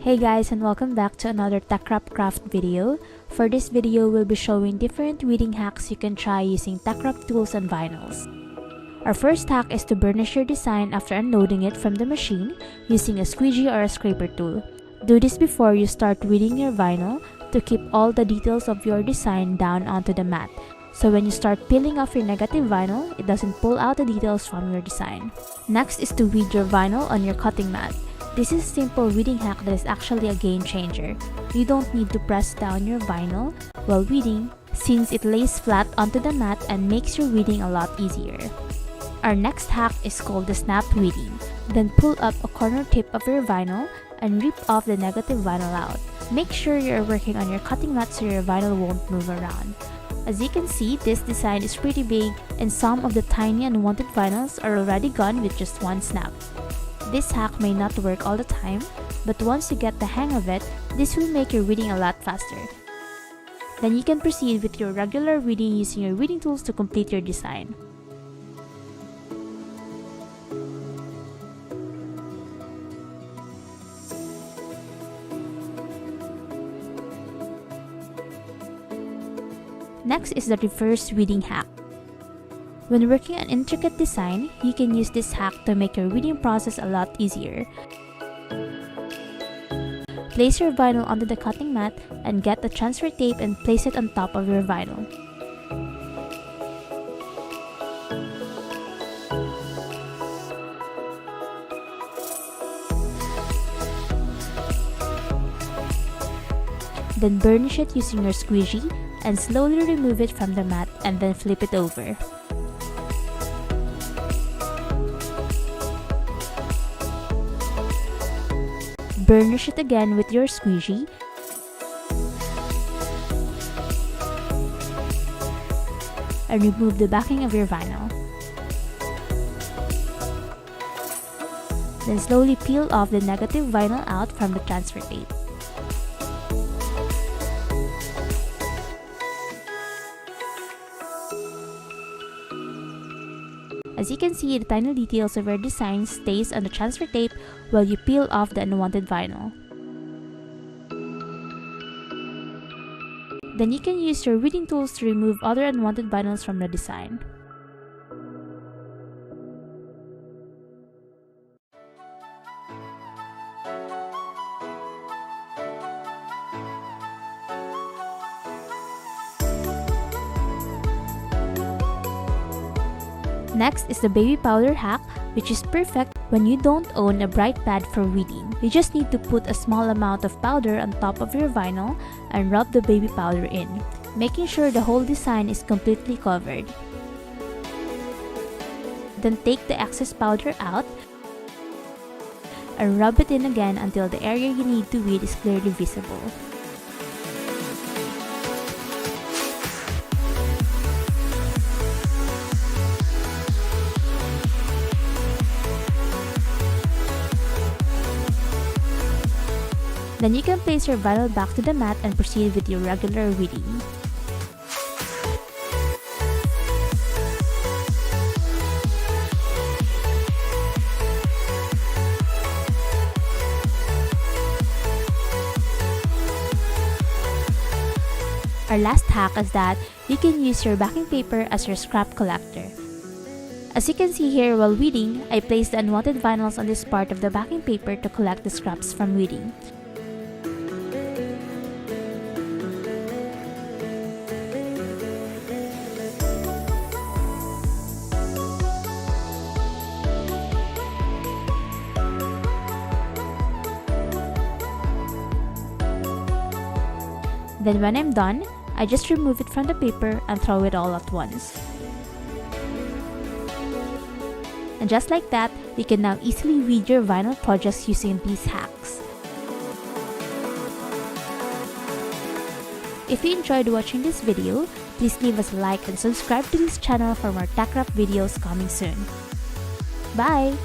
Hey guys, and welcome back to another teckwrapcraft video. For this video, we'll be showing different weeding hacks you can try using teckwrap tools and vinyls. Our first hack is to burnish your design after unloading it from the machine using a squeegee or a scraper tool. Do this before you start weeding your vinyl to keep all the details of your design down onto the mat. So when you start peeling off your negative vinyl, it doesn't pull out the details from your design. Next is to weed your vinyl on your cutting mat. This is a simple weeding hack that is actually a game changer. You don't need to press down your vinyl while weeding since it lays flat onto the mat and makes your weeding a lot easier. Our next hack is called the snap weeding. Then pull up a corner tip of your vinyl and rip off the negative vinyl out. Make sure you're working on your cutting mat so your vinyl won't move around. As you can see, this design is pretty big and some of the tiny unwanted vinyls are already gone with just one snap. This hack may not work all the time, but once you get the hang of it, this will make your weeding a lot faster. Then you can proceed with your regular weeding using your weeding tools to complete your design. Next is the reverse weeding hack. When working an intricate design, you can use this hack to make your weeding process a lot easier. Place your vinyl onto the cutting mat and get the transfer tape and place it on top of your vinyl. Then burnish it using your squeegee and slowly remove it from the mat and then flip it over. Burnish it again with your squeegee and remove the backing of your vinyl. Then slowly peel off the negative vinyl out from the transfer tape. As you can see, the tiny details of your design stays on the transfer tape while you peel off the unwanted vinyl. Then you can use your weeding tools to remove other unwanted vinyls from the design. Next is the baby powder hack, which is perfect when you don't own a bright pad for weeding. You just need to put a small amount of powder on top of your vinyl and rub the baby powder in, making sure the whole design is completely covered. Then take the excess powder out and rub it in again until the area you need to weed is clearly visible. Then you can place your vinyl back to the mat and proceed with your regular weeding. Our last hack is that you can use your backing paper as your scrap collector. As you can see here, while weeding, I placed the unwanted vinyls on this part of the backing paper to collect the scraps from weeding. Then when I'm done, I just remove it from the paper and throw it all at once. And just like that, you can now easily weed your vinyl projects using these hacks. If you enjoyed watching this video, please leave us a like and subscribe to this channel for more teckwrap videos coming soon. Bye!